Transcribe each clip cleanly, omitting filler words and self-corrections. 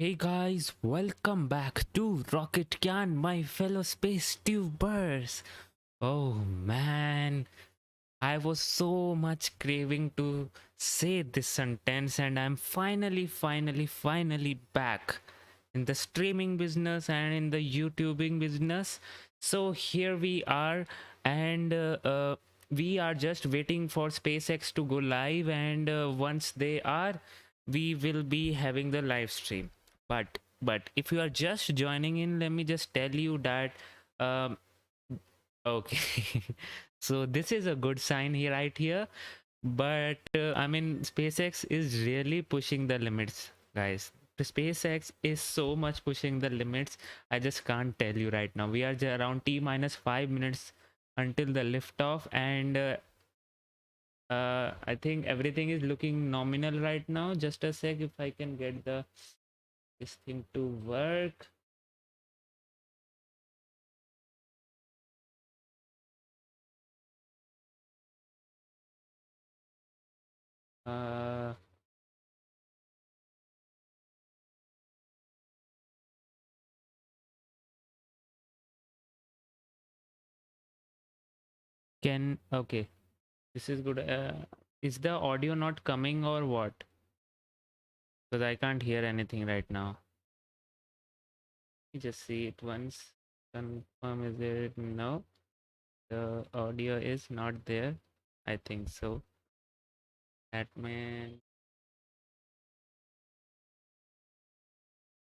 Hey guys, welcome back to Rocket Can, my fellow space tubers. Oh man, I was so much craving to say this sentence, and I'm finally back in the streaming business and in the YouTubing business. So here we are, and we are just waiting for SpaceX to go live, and once they are, we will be having the live stream. But if you are just joining in, let me just tell you that um, okay. So this is a good sign here, right here. But I mean, SpaceX is really pushing the limits, guys. The SpaceX is so much pushing the limits. I just can't tell you right now. We are around T minus 5 minutes until the liftoff, and I think everything is looking nominal right now. Just a sec, if I can get this thing to work. Uh, can okay. This is good. Is the audio not coming or what? Because I can't hear anything right now. Let me just see it once. Confirm, is it? No. The audio is not there. I think so. Admin.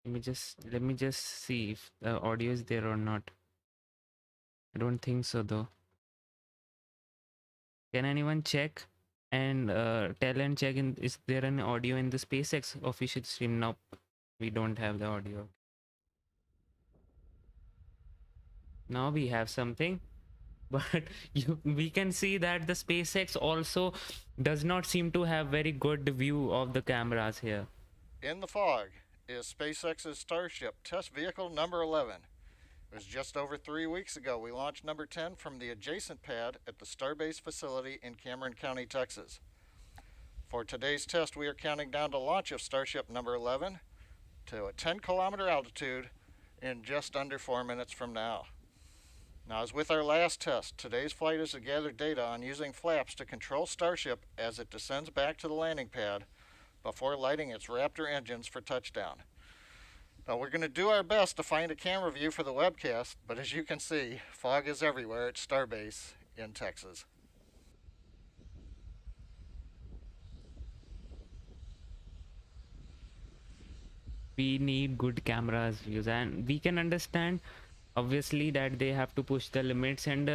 Let me just see if the audio is there or not. I don't think so though. Can anyone check and tell and check in, is there an audio in the SpaceX official stream? Nope. We don't have the audio. Now we have something. But we can see that the SpaceX also does not seem to have very good view of the cameras here. In the fog is SpaceX's Starship test vehicle number 11. It was just over 3 weeks ago we launched number 10 from the adjacent pad at the Starbase facility in Cameron County, Texas. For today's test, we are counting down to launch of Starship number 11 to a 10-kilometer altitude in just under 4 minutes from now. Now, as with our last test, today's flight is to gather data on using flaps to control Starship as it descends back to the landing pad before lighting its Raptor engines for touchdown. Now, we're going to do our best to find a camera view for the webcast, but as you can see, fog is everywhere at Starbase in Texas. We need good cameras views, and we can understand obviously that they have to push the limits, and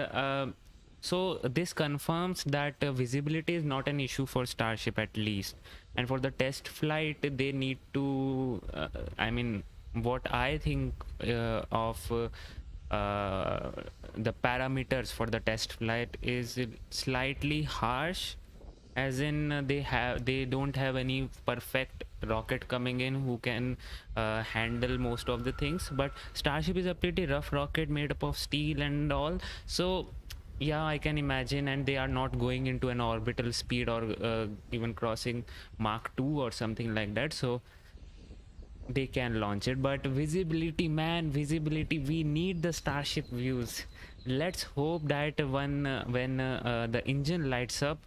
so this confirms that visibility is not an issue for Starship, at least. And for the test flight, they need to I mean, what I think of the parameters for the test flight is slightly harsh, as in they don't have any perfect rocket coming in who can handle most of the things. But Starship is a pretty rough rocket made up of steel and all, so yeah, I can imagine. And they are not going into an orbital speed or even crossing Mach 2 or something like that, so they can launch it. But visibility, man, visibility, we need the Starship views. Let's hope that when the engine lights up,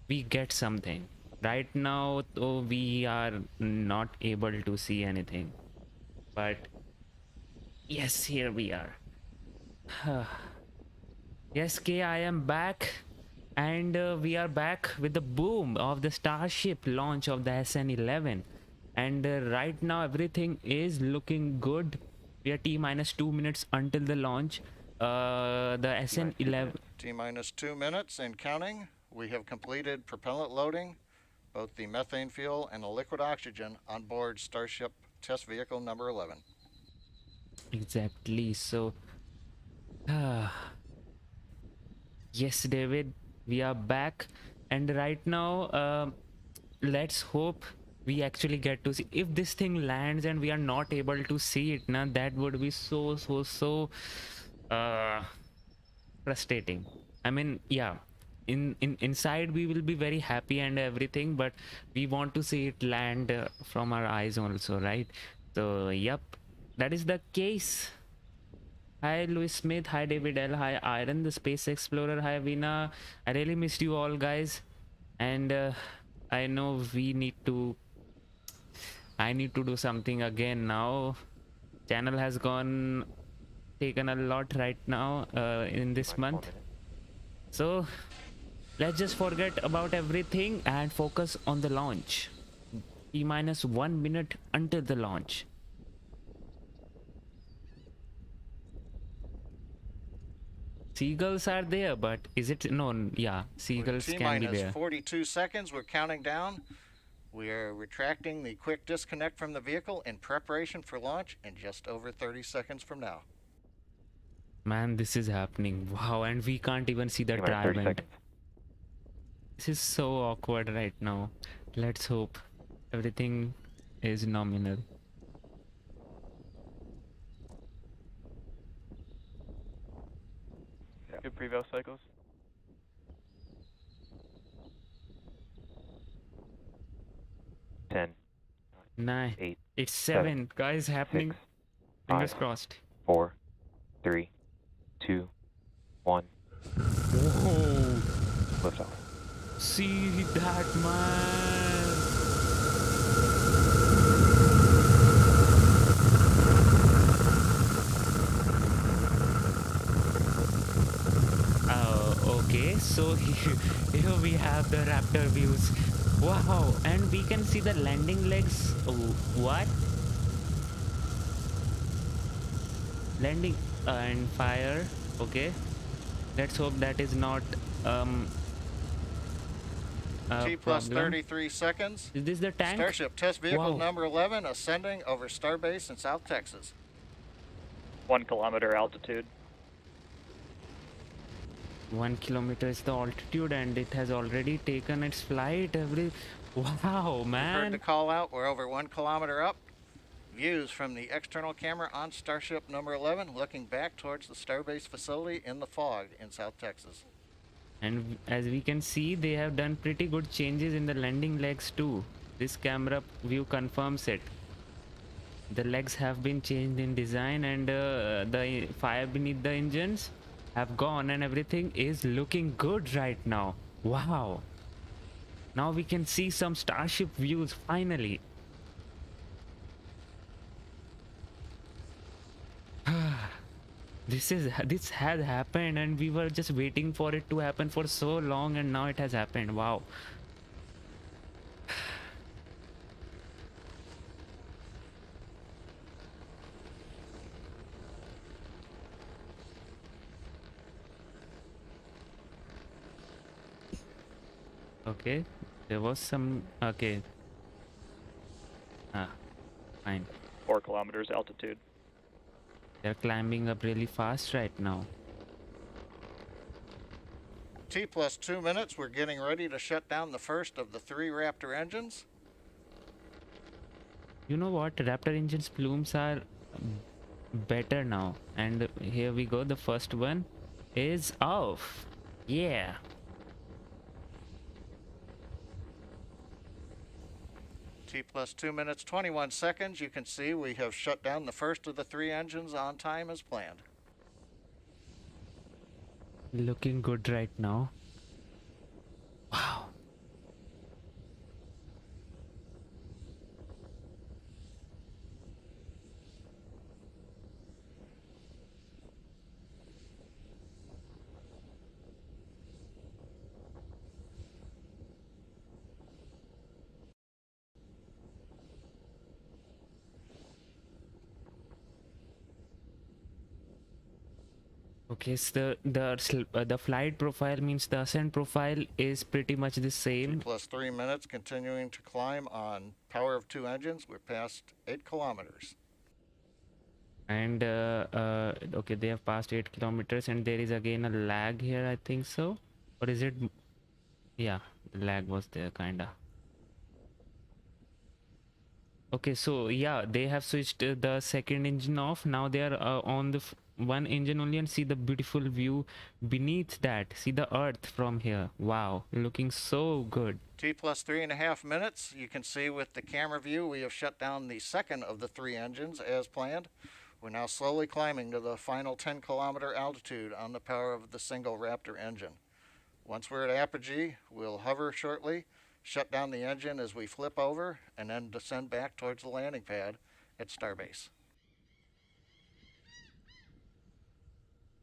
we get something. Right now though, we are not able to see anything, but yes, here we are. Yes, K, I am back, and we are back with the boom of the Starship launch of the SN11. And right now everything is looking good. We are T minus 2 minutes until the launch. The SN11. T minus 2 minutes and counting. We have completed propellant loading, both the methane fuel and the liquid oxygen on board Starship test vehicle number 11. Exactly. So, yes, David, we are back, and right now, let's hope we actually get to see. If this thing lands and we are not able to see it, now that would be so uh, frustrating. I mean, yeah, in inside we will be very happy and everything, but we want to see it land from our eyes also, right? So, yep, that is the case. Hi, Louis Smith. Hi, David L. Hi, Iron, the Space Explorer. Hi, Vina. I really missed you all, guys. And I know I need to do something again now. Channel has taken a lot right now in this month. So let's just forget about everything and focus on the launch. T-minus 1 minute until the launch. Seagulls are there, but is it no? Yeah, seagulls can be T-minus there. 42 seconds. We're counting down. We are retracting the quick disconnect from the vehicle in preparation for launch in just over 30 seconds from now. Man, this is happening. Wow, and we can't even see the dry vent. This is so awkward right now. Let's hope everything is nominal. 2 prevo cycles. 10, 9, 8, it's 7. Guys, happening. 6, Fingers 5, crossed. 4, 3, 2, 1. Whoa! Liftoff. See that, man! Okay, so here we have the Raptor views. Wow, and we can see the landing legs. Oh, what? Landing and fire. Okay, let's hope that is not T plus problem. 33 seconds. Is this the tank? Starship test vehicle Wow. number 11 ascending over Starbase in South Texas. 1 kilometer altitude. 1 kilometer is the altitude, and it has already taken its flight. Wow, Heard man! the call out. We're over 1 kilometer up. Views from the external camera on Starship number 11, looking back towards the Starbase facility in the fog in South Texas. And as we can see, they have done pretty good changes in the landing legs too. This camera view confirms it. The legs have been changed in design, and the fire beneath the engines have gone, and everything is looking good right now. Wow! Now we can see some Starship views finally. This has happened, and we were just waiting for it to happen for so long, and now it has happened. Wow. Okay, there was some. Okay. Fine. 4 kilometers altitude. They're climbing up really fast right now. T plus 2 minutes. We're getting ready to shut down the first of the 3 Raptor engines. You know what? Raptor engines plumes are better now. And here we go. The first one is off. Yeah. T plus 2 minutes, 21 seconds. You can see we have shut down the first of the 3 engines on time as planned. Looking good right now. Wow. Okay, so the flight profile means the ascent profile is pretty much the T same. plus 3 minutes, continuing to climb on power of 2 engines. We're past 8 kilometers. And okay, they have passed 8 kilometers, and there is again a lag here, I think so. Or is it? Yeah, the lag was there, kinda. Okay, so yeah, they have switched the second engine off. Now they are on the one engine only and see the beautiful view beneath that. See the earth from here. Wow, looking so good. T plus 3.5 minutes. You can see with the camera view we have shut down the second of the 3 engines as planned. We're now slowly climbing to the final 10-kilometer altitude on the power of the single Raptor engine. Once we're at apogee, we'll hover shortly, shut down the engine as we flip over, and then descend back towards the landing pad at Starbase.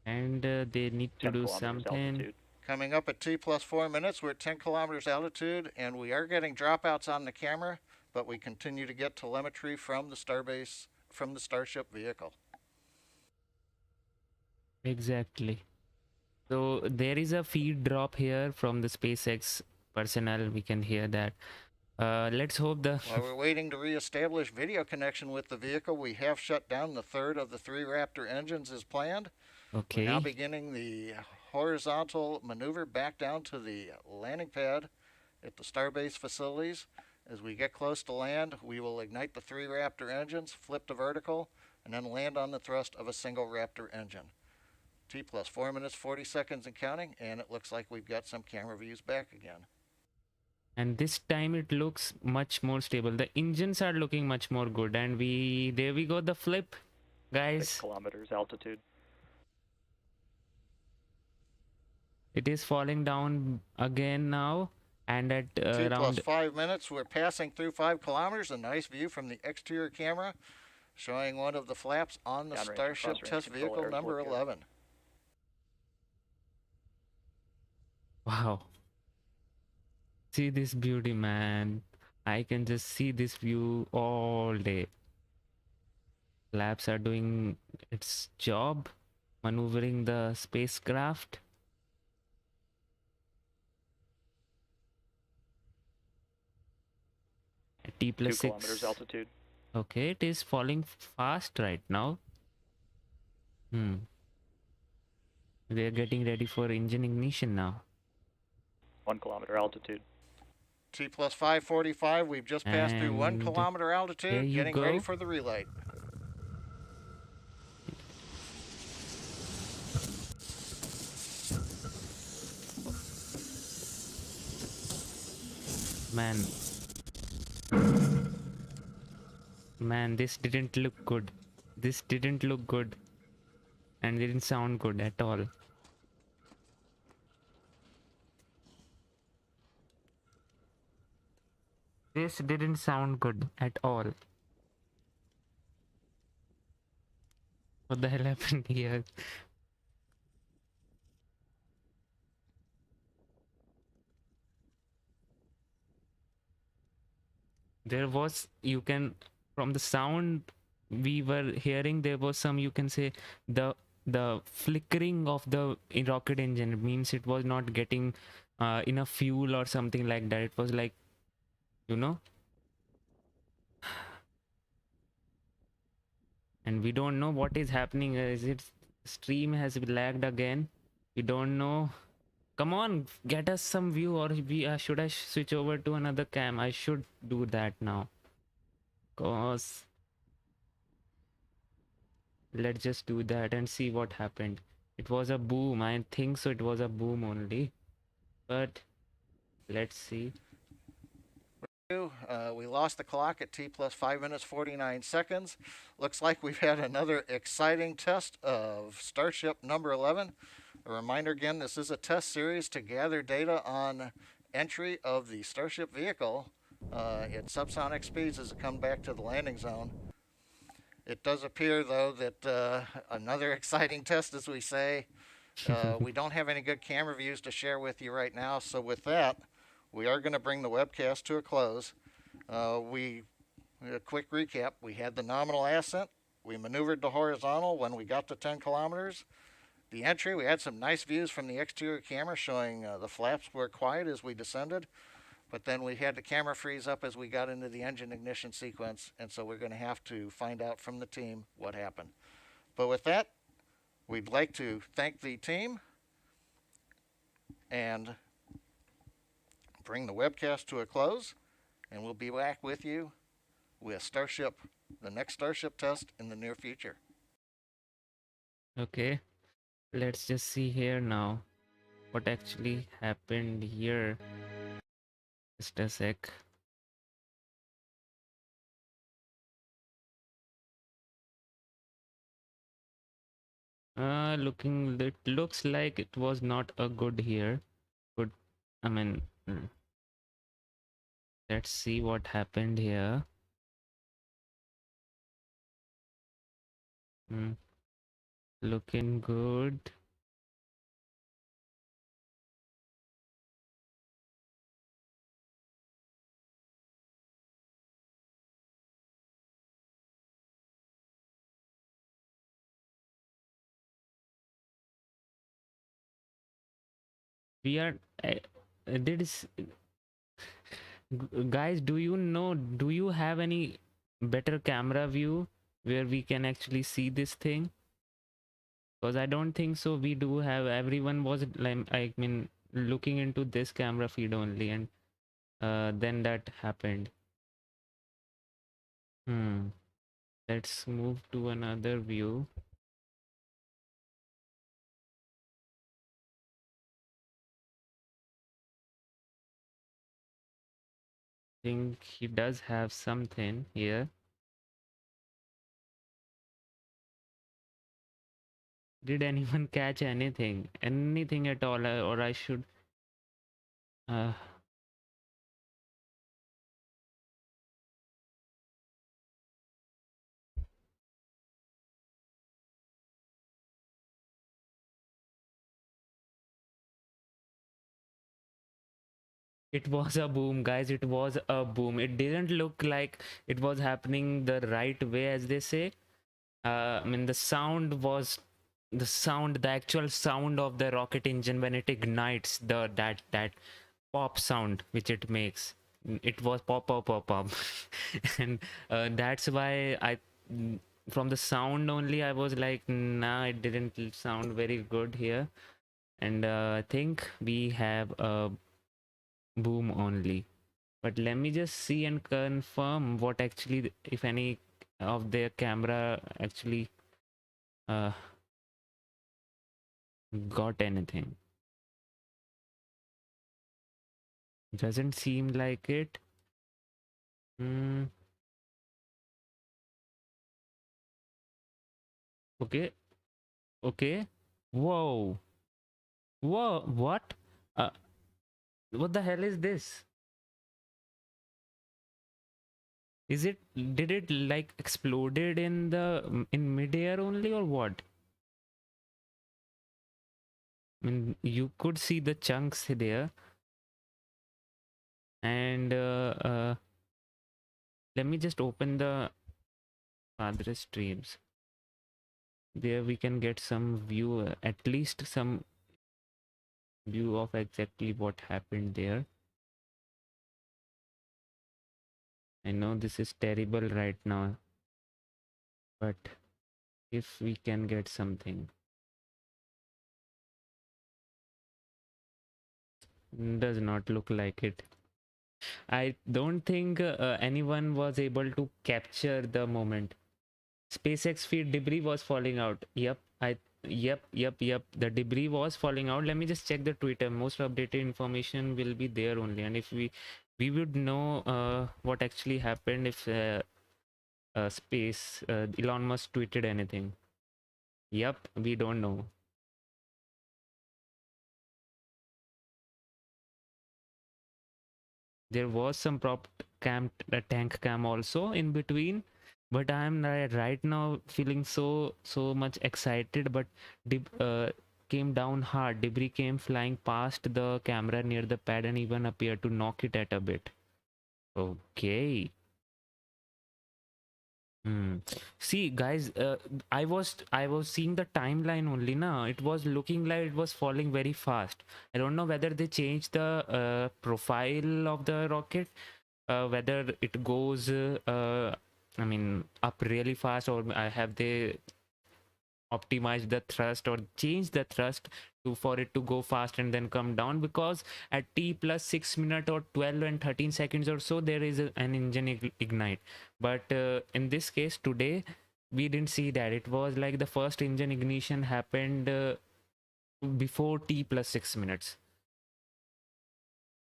And they need to 10 do kilometers something. altitude. Coming up at T plus 4 minutes, we're at 10 kilometers altitude, and we are getting dropouts on the camera, but we continue to get telemetry from the Starbase, from the Starship vehicle. Exactly. So there is a feed drop here from the SpaceX personnel. We can hear that. Let's hope the While we're waiting to reestablish video connection with the vehicle, we have shut down the third of the 3 Raptor engines as planned. We're now okay. beginning the horizontal maneuver back down to the landing pad at the Starbase facilities. As we get close to land, we will ignite the 3 Raptor engines, flip to vertical, and then land on the thrust of a single Raptor engine. T plus 4 minutes, 40 seconds and counting, and it looks like we've got some camera views back again. And this time it looks much more stable. The engines are looking much more good. And there we go, the flip, 6 guys. kilometers altitude. It is falling down again now. And at T plus around 5 minutes, we're passing through 5 kilometers. A nice view from the exterior camera showing one of the flaps on the Downrange, Starship cross-range test control vehicle air number support gear. 11. wow. See this beauty, man. I can just see this view all day. Labs are doing its job, maneuvering the spacecraft. T 2 plus kilometers 6. altitude. Okay, it is falling fast right now. They are getting ready for engine ignition now. 1 kilometer altitude. T plus 545, we've just passed through 1 And kilometer there altitude, you getting ready go. for the relight. Man, this didn't look good. This didn't look good. And didn't sound good at all. This didn't sound good at all. What the hell happened here? There was, you can, from the sound we were hearing, there was some, you can say, the flickering of the rocket engine. It means it was not getting enough fuel or something like that. It was like, you know. And we don't know what is happening. Is it stream has lagged again? We don't know. Come on, get us some view, or should I switch over to another cam? I should do that now. Cause let's just do that and see what happened. It was a boom. I think so. It was a boom only. But let's see. We lost the clock at T plus 5 minutes 49 seconds. Looks like we've had another exciting test of Starship number 11. A reminder again, this is a test series to gather data on entry of the Starship vehicle at subsonic speeds as it comes back to the landing zone. It does appear, though, that another exciting test, as we say. We don't have any good camera views to share with you right now, so with that, we are going to bring the webcast to a close. A quick recap, we had the nominal ascent. We maneuvered to horizontal when we got to 10 kilometers. The entry, we had some nice views from the exterior camera showing the flaps were quiet as we descended. But then we had the camera freeze up as we got into the engine ignition sequence, and so we're going to have to find out from the team what happened. But with that, we'd like to thank the team and bring the webcast to a close, and we'll be back with you with the next Starship test in the near future. Okay, let's just see here now what actually happened here. Just a sec. It looks like it was not a good here. Good, I mean, let's see what happened here. Hmm, looking good. We are. Did guys, do you know? Do you have any better camera view where we can actually see this thing? Because I don't think so. We do have. Everyone was like, I mean, looking into this camera feed only, and then that happened. Hmm. Let's move to another view. Think he does have something here. Did anyone catch anything? Anything at all? Or I should. Uh, it was a boom, guys. It was a boom. It didn't look like it was happening the right way, as they say. I mean, the actual sound of the rocket engine when it ignites, that pop sound which it makes. It was pop pop pop pop, and that's why from the sound only I was like, nah, it didn't sound very good here, and I think we have a boom only. But let me just see and confirm what actually, if any of their camera actually uh, got anything. Doesn't seem like it. Hmm. Okay. Okay. Whoa. Whoa. What? Uh, what the hell is this? Is it? Did it like exploded in the in midair only or what? I mean, you could see the chunks there, and let me just open the other streams. There we can get some view, at least some view of exactly what happened there. I know this is terrible right now, but if we can get something. Does not look like it. I don't think anyone was able to capture the moment. SpaceX feed debris was falling out. Yep. The debris was falling out. Let me just check the Twitter. Most updated information will be there only, and if we would know what actually happened if Elon Musk tweeted anything. Yep, we don't know. There was some prop cam, tank cam also in between, but I'm right now feeling so much excited. But came down hard. Debris came flying past the camera near the pad and even appeared to knock it at a bit. Okay. Hmm. See, guys, I was seeing the timeline only. Now it was looking like it was falling very fast. I don't know whether they changed the profile of the rocket, whether it goes, I mean, up really fast, or have they optimize the thrust or change the thrust to for it to go fast and then come down, because at t plus 6 minute or 12 and 13 seconds or so there is an engine ignite. But in this case today we didn't see that. It was like the first engine ignition happened before T plus 6 minutes.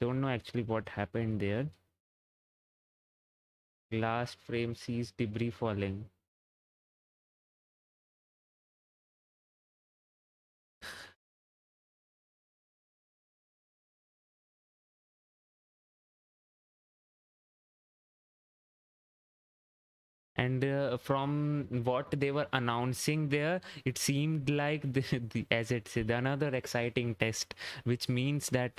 Don't know actually what happened there. Last frame sees debris falling. And from what they were announcing there, it seemed like as it's another exciting test, which means that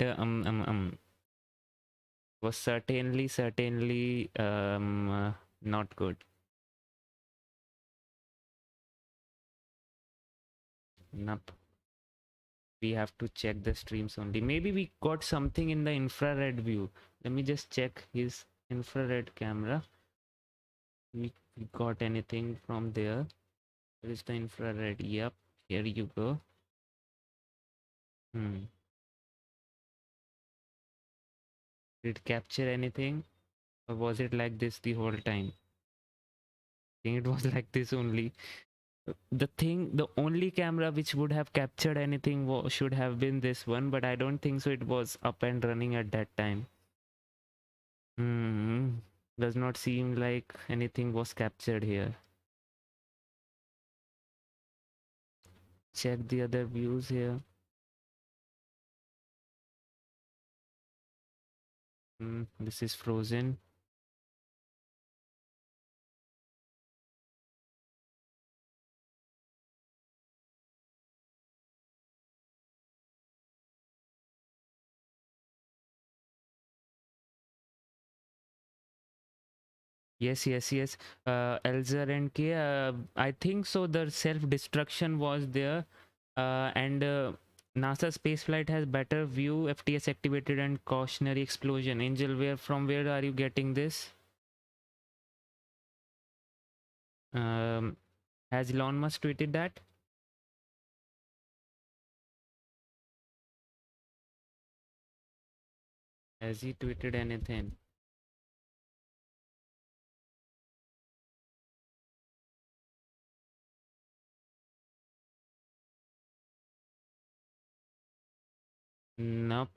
was certainly not good. Nope. We have to check the streams only. Maybe we got something in the infrared view. Let me just check his infrared camera. We got anything from there? Where is the infrared? Yep, here you go. Did it capture anything? Or was it like this the whole time? I think it was like this only. The only camera which would have captured anything should have been this one, but I don't think so. It was up and running at that time. Does not seem like anything was captured here. Check the other views here. This is frozen. Yes. Elzer and K. I think so. The self-destruction was there, and NASA spaceflight has better view. FTS activated and cautionary explosion. Angel, where are you getting this? Has Elon Musk tweeted that? Has he tweeted anything? Nope.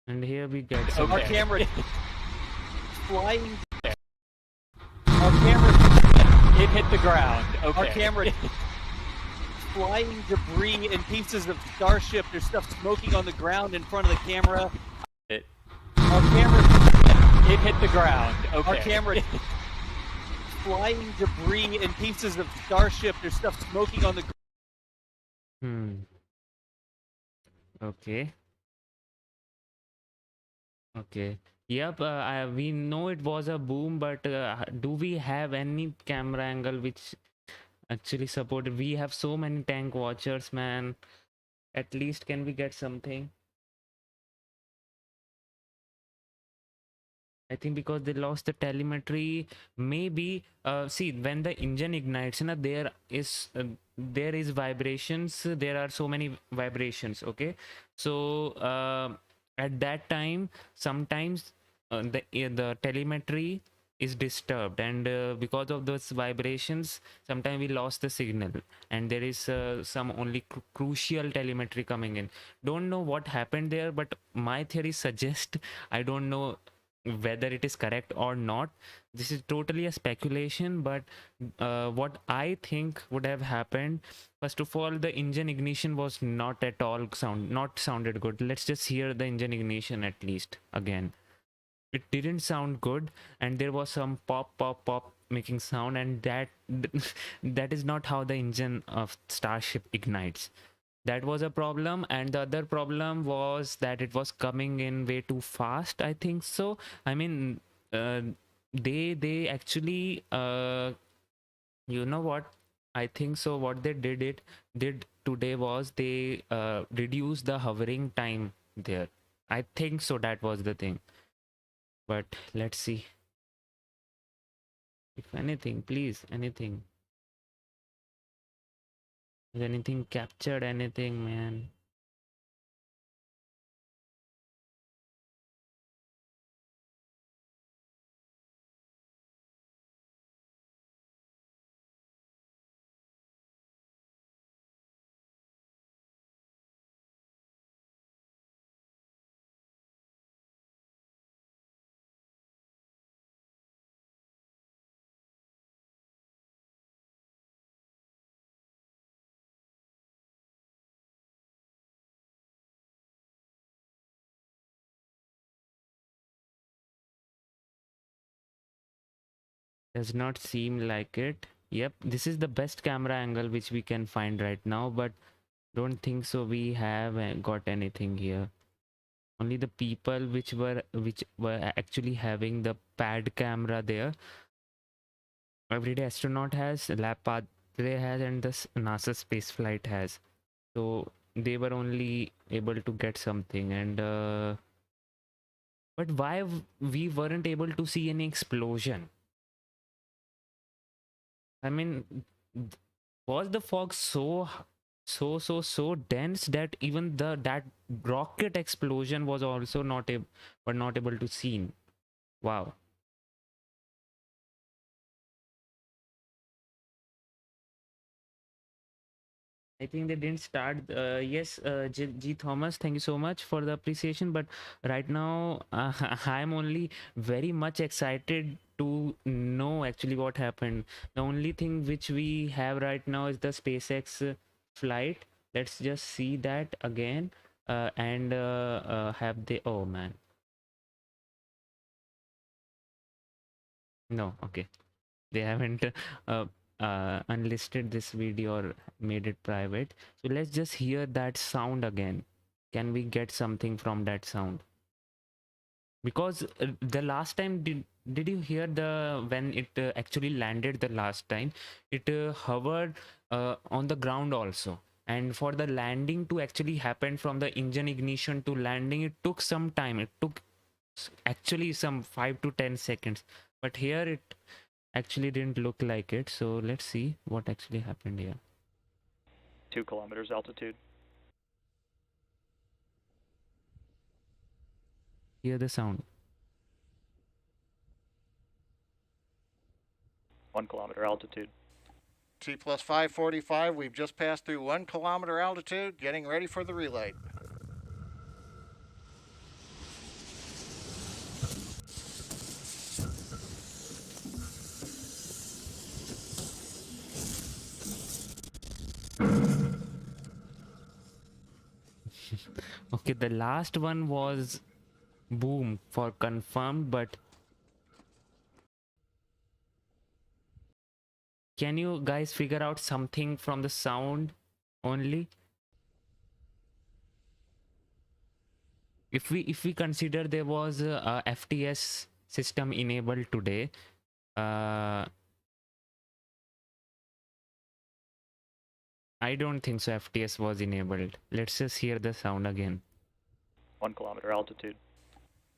And here we get some. Our camera flying. Our camera. It hit the ground. Okay. Our camera flying debris and pieces of Starship. There's stuff smoking on the ground in front of the camera. Our camera. It hit the ground. Okay. Our camera flying debris and pieces of Starship. There's stuff smoking on the ground. Okay. Okay. Yep. We know it was a boom, but do we have any camera angle which actually supported? We have so many tank watchers, man. At least can we get something? I think because they lost the telemetry, maybe see when the engine ignites, there is vibrations. There are so many vibrations. Okay, so at that time, sometimes the telemetry is disturbed, and because of those vibrations, sometimes we lost the signal, and there is some only crucial telemetry coming in. Don't know what happened there, but my theory suggests, I don't know whether it is correct or not. This is totally a speculation, but what I think would have happened, first of all, the engine ignition was not at all sounded good. Let's just hear the engine ignition at least again. It didn't sound good, and there was some pop making sound, and that is not how the engine of Starship ignites. That was a problem, and the other problem was that it was coming in way too fast, I think so. I mean, they actually you know what, I think so what they did today was they reduced the hovering time there. I think so that was the thing, but let's see. If anything, please, anything. Is anything captured? Anything, man? Does not seem like it. Yep, this is the best camera angle which we can find right now, but don't think so we have got anything here. Only the people which were actually having the pad camera there. Everyday astronaut has, lab padre has, and the NASA space flight has. So they were only able to get something. And but why we weren't able to see any explosion? I mean, was the fog so dense that even that rocket explosion was also not able to seen? Wow. I think they didn't start. Yes, G. Thomas, thank you so much for the appreciation. But right now, I'm only very much excited to know actually what happened. The only thing which we have right now is the SpaceX flight. Let's just see that again. And have they? Oh man. No, okay. They haven't unlisted this video or made it private. So let's just hear that sound again. Can we get something from that sound? Because the last time, did you hear the when it actually landed the last time? It hovered on the ground also. And for the landing to actually happen from the engine ignition to landing, it took some time. It took actually some 5 to 10 seconds. But here it actually didn't look like it. So let's see what actually happened here. 2 kilometers altitude. Hear the sound. 1 kilometer altitude. T plus 545, we've just passed through 1 kilometer altitude, getting ready for the relay. Okay, the last one was boom for confirmed, but can you guys figure out something from the sound only? If we consider there was a FTS system enabled today, I don't think so FTS was enabled. Let's just hear the sound again. 1 kilometer altitude.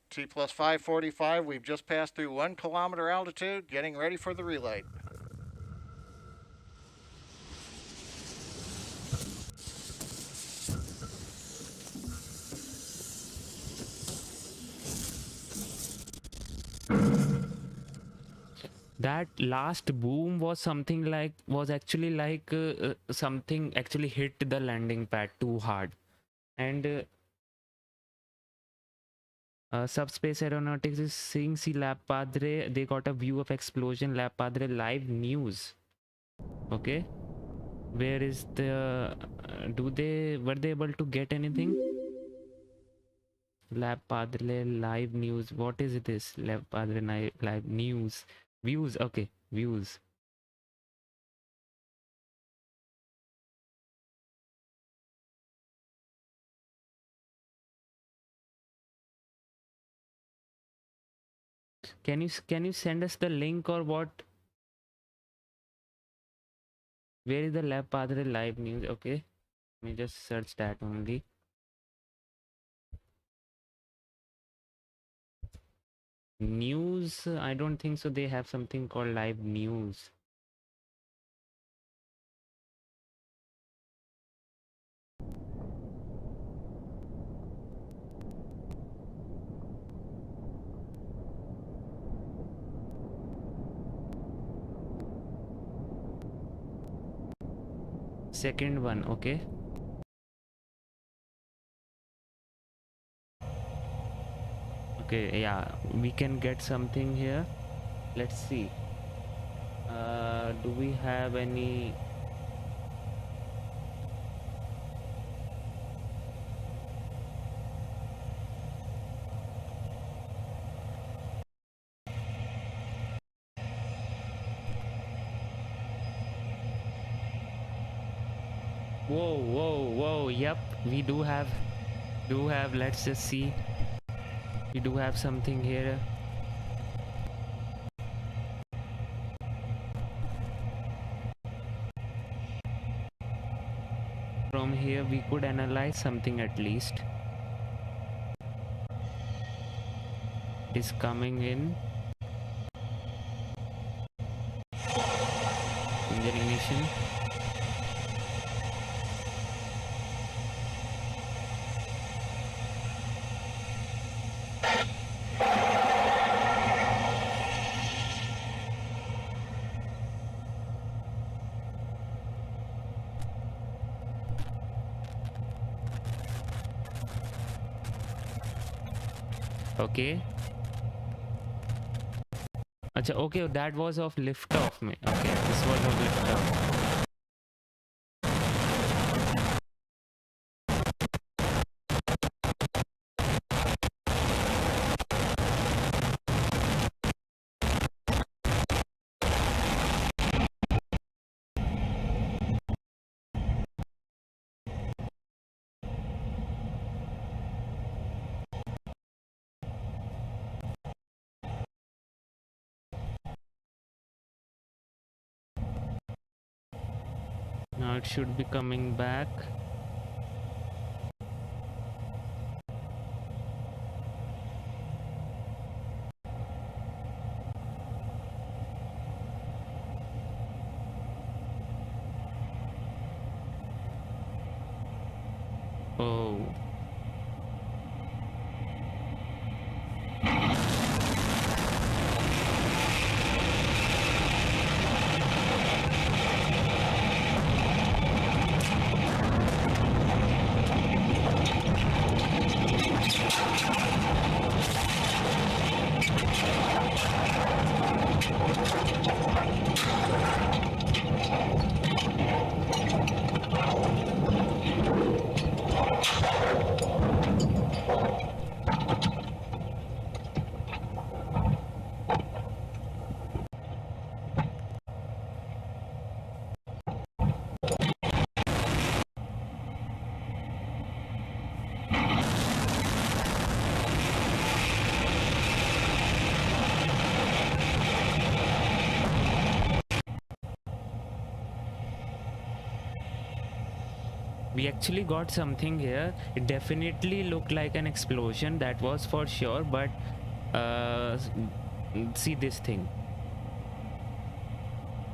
T plus 545, we've just passed through 1 kilometer altitude, getting ready for the relay. That last boom was something like, was actually like something actually hit the landing pad too hard. And Subspace Aeronautics is seeing see Lab Padre. They got a view of explosion. Lab Padre live news. Okay, where is the? Were they able to get anything? Lab Padre live news. What is this? Lab Padre live news. Views. Okay, views. Can you send us the link or what? Where is the Lab Padre live news? Okay, let me just search that only. News, I don't think so. They have something called live news. Second one, okay. Okay, yeah, we can get something here. Let's see. Do we have any? Whoa. Yep, we do have. Let's just see. We do have something here. From here, we could analyze something at least. It is coming in. Engine ignition. Okay. Acha, okay, that was of liftoff. Okay, this was of liftoff. Now it should be coming back. Oh. We actually got something here. It definitely looked like an explosion, that was for sure, but see this thing.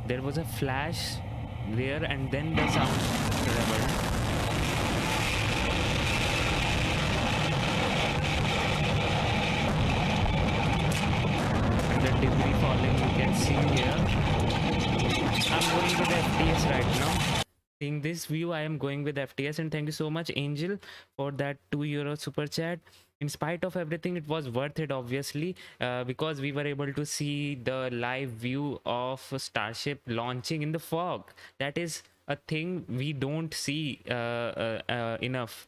There was a flash there and then the sound traveled. And the debris falling, you can see here. I'm going with FPS right now. Seeing this view, I am going with FPS, and thank you so much, Angel, for that €2 super chat. In spite of everything, it was worth it, obviously, because we were able to see the live view of Starship launching in the fog. That is a thing we don't see enough,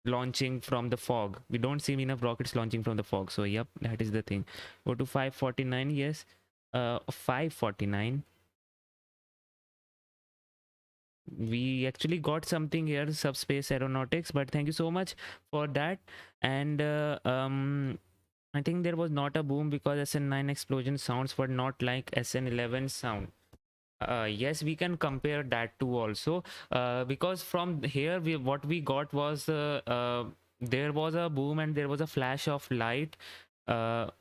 launching from the fog. We don't see enough rockets launching from the fog. So yep, that is the thing. Go to 549. Yes, 549. We actually got something here, subspace aeronautics, but thank you so much for that. And I think there was not a boom because SN9 explosion sounds were not like SN11 sound. Yes, we can compare that too also, because from here what we got was there was a boom and there was a flash of light, and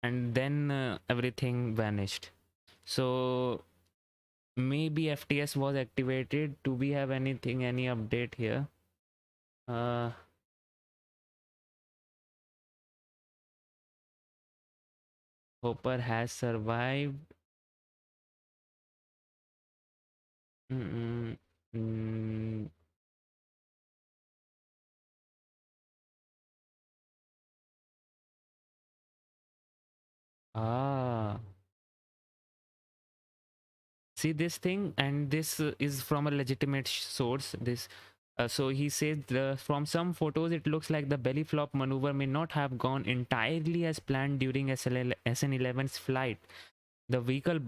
then everything vanished. So maybe FTS was activated. Do we have any update here? Hopper has survived. See this thing, and this is from a legitimate source. This so he says from some photos it looks like the belly flop maneuver may not have gone entirely as planned during SN11's flight. The vehicle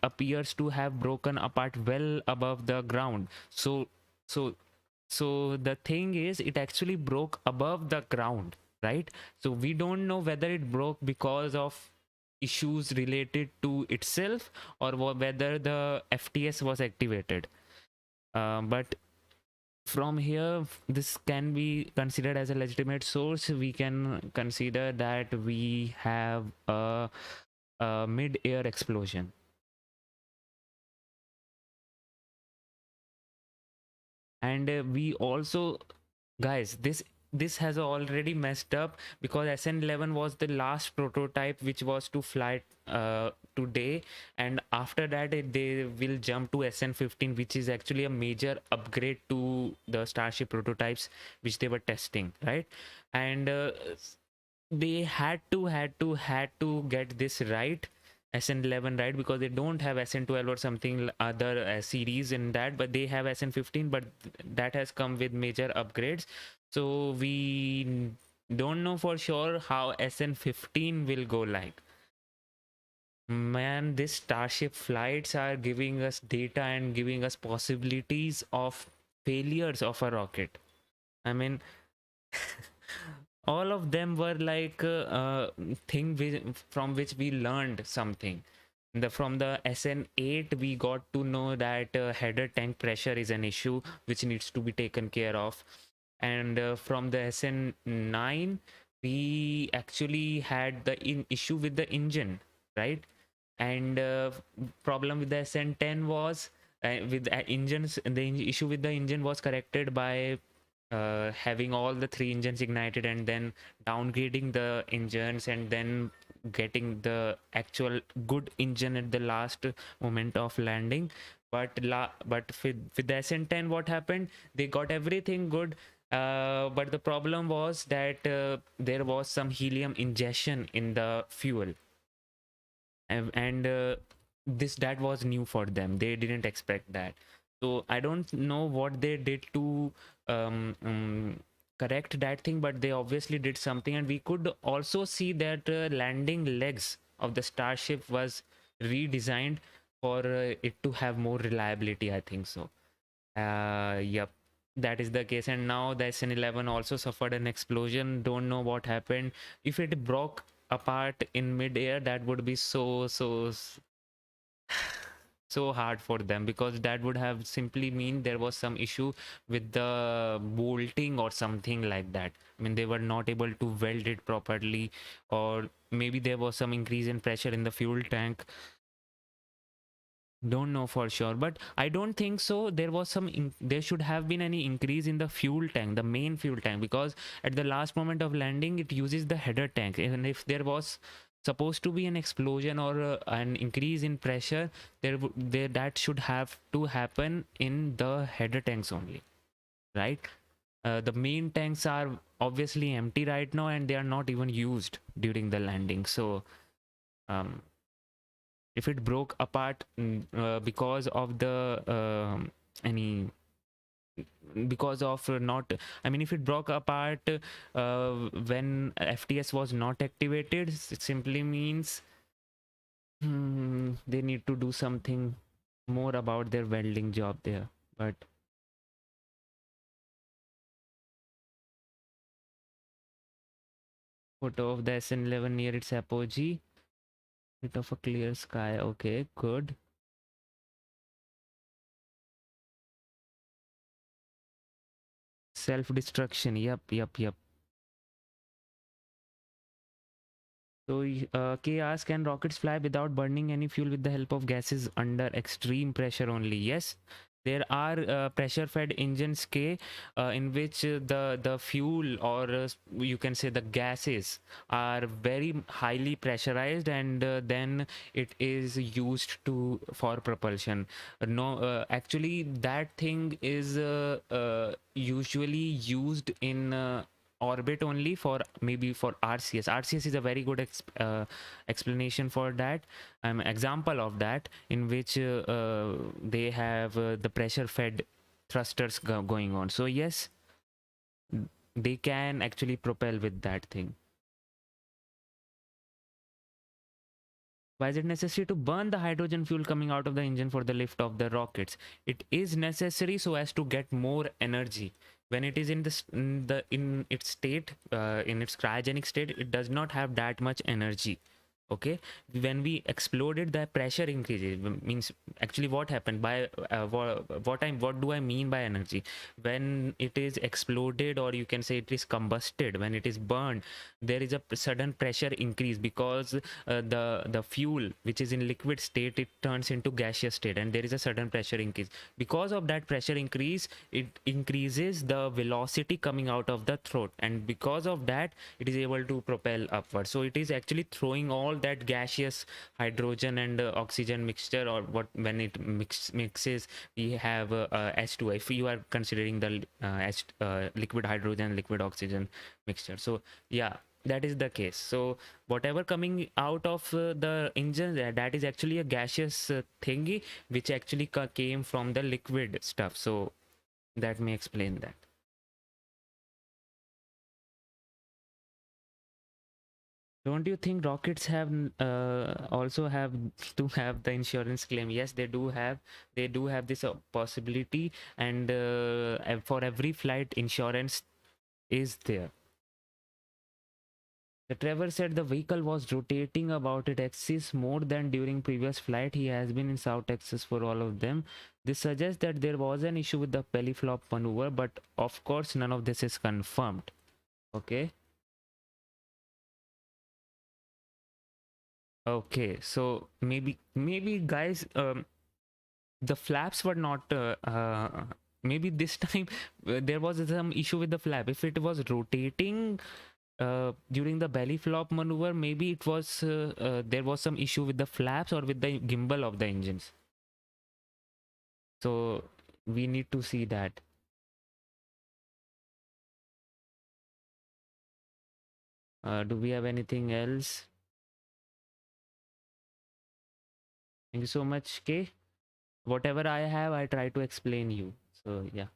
appears to have broken apart well above the ground. So So the thing is, it actually broke above the ground, right? So we don't know whether it broke because of issues related to itself, or whether the FTS was activated. But from here, this can be considered as a legitimate source. We can consider that we have a mid-air explosion. And we also, guys, this has already messed up, because SN11 was the last prototype which was to fly today, and after that they will jump to SN15, which is actually a major upgrade to the Starship prototypes which they were testing, right? And they had to get this right, SN11, right? Because they don't have SN12 or something other series in that, but they have SN15, but that has come with major upgrades. So we don't know for sure how SN15 will go like. Man, this Starship flights are giving us data and giving us possibilities of failures of a rocket. I mean, all of them were like from which we learned something. From the SN8 we got to know that header tank pressure is an issue which needs to be taken care of, and from the SN9 we actually had the issue with the engine, right? And problem with the SN10 was with engines, the issue with the engine was corrected by having all the 3 engines ignited and then downgrading the engines and then getting the actual good engine at the last moment of landing. But with the SN10, what happened? They got everything good, but the problem was that there was some helium ingestion in the fuel, and that was new for them. They didn't expect that. So I don't know what they did to correct that thing, but they obviously did something. And we could also see that landing legs of the Starship was redesigned for it to have more reliability, I think so. Yep, that is the case. And now the SN11 also suffered an explosion. Don't know what happened. If it broke apart in mid-air, that would be so hard for them, because that would have simply mean there was some issue with the bolting or something like that. I mean, they were not able to weld it properly, or maybe there was some increase in pressure in the fuel tank. Don't know for sure, but I don't think so there was there should have been any increase in the fuel tank, the main fuel tank, because at the last moment of landing it uses the header tank. And if there was supposed to be an explosion or an increase in pressure, that should have to happen in the header tanks only, right? The main tanks are obviously empty right now, and they are not even used during the landing. So if it broke apart because of the any because of not, I mean, if it broke apart when FTS was not activated, it simply means they need to do something more about their welding job there. But photo of the SN11 near its apogee, bit of a clear sky. Okay, good. Self-destruction. Yep. So, K asks, can rockets fly without burning any fuel with the help of gases under extreme pressure only? Yes, there are pressure-fed engines, K, in which the fuel, or you can say the gases, are very highly pressurized, and then it is used for propulsion. No, actually, that thing is usually used in orbit only, for maybe for RCS is a very good explanation for that, example of that, in which they have the pressure fed thrusters going on. So yes, they can actually propel with that thing. Why is it necessary to burn the hydrogen fuel coming out of the engine for the lift of the rockets? It is necessary so as to get more energy. When it is in in its state, in its cryogenic state, it does not have that much energy. Okay, when we exploded, the pressure increases. Means actually what happened by what do I mean by energy? When it is exploded, or you can say it is combusted, when it is burned, there is a sudden pressure increase, because the fuel which is in liquid state, it turns into gaseous state, and there is a sudden pressure increase. Because of that pressure increase, it increases the velocity coming out of the throat, and because of that, it is able to propel upward. So it is actually throwing all that gaseous hydrogen and oxygen mixture, or what, when it mixes, we have H2O, if you are considering the liquid hydrogen, liquid oxygen mixture. So yeah, that is the case. So whatever coming out of the engine, that is actually a gaseous thingy, which actually came from the liquid stuff. So that may explain that. Don't you think rockets have also have to have the insurance claim? Yes, they do have. They do have this possibility, and for every flight, insurance is there. The Trevor said the vehicle was rotating about its axis more than during previous flight. He has been in South Texas for all of them. This suggests that there was an issue with the belly flop maneuver, but of course none of this is confirmed. Okay. Okay, so maybe guys, the flaps were not maybe this time there was some issue with the flap. If it was rotating during the belly flop maneuver, maybe it was there was some issue with the flaps or with the gimbal of the engines. So we need to see that. Do we have anything else? Thank you so much, K. Whatever I have, I try to explain you. So yeah.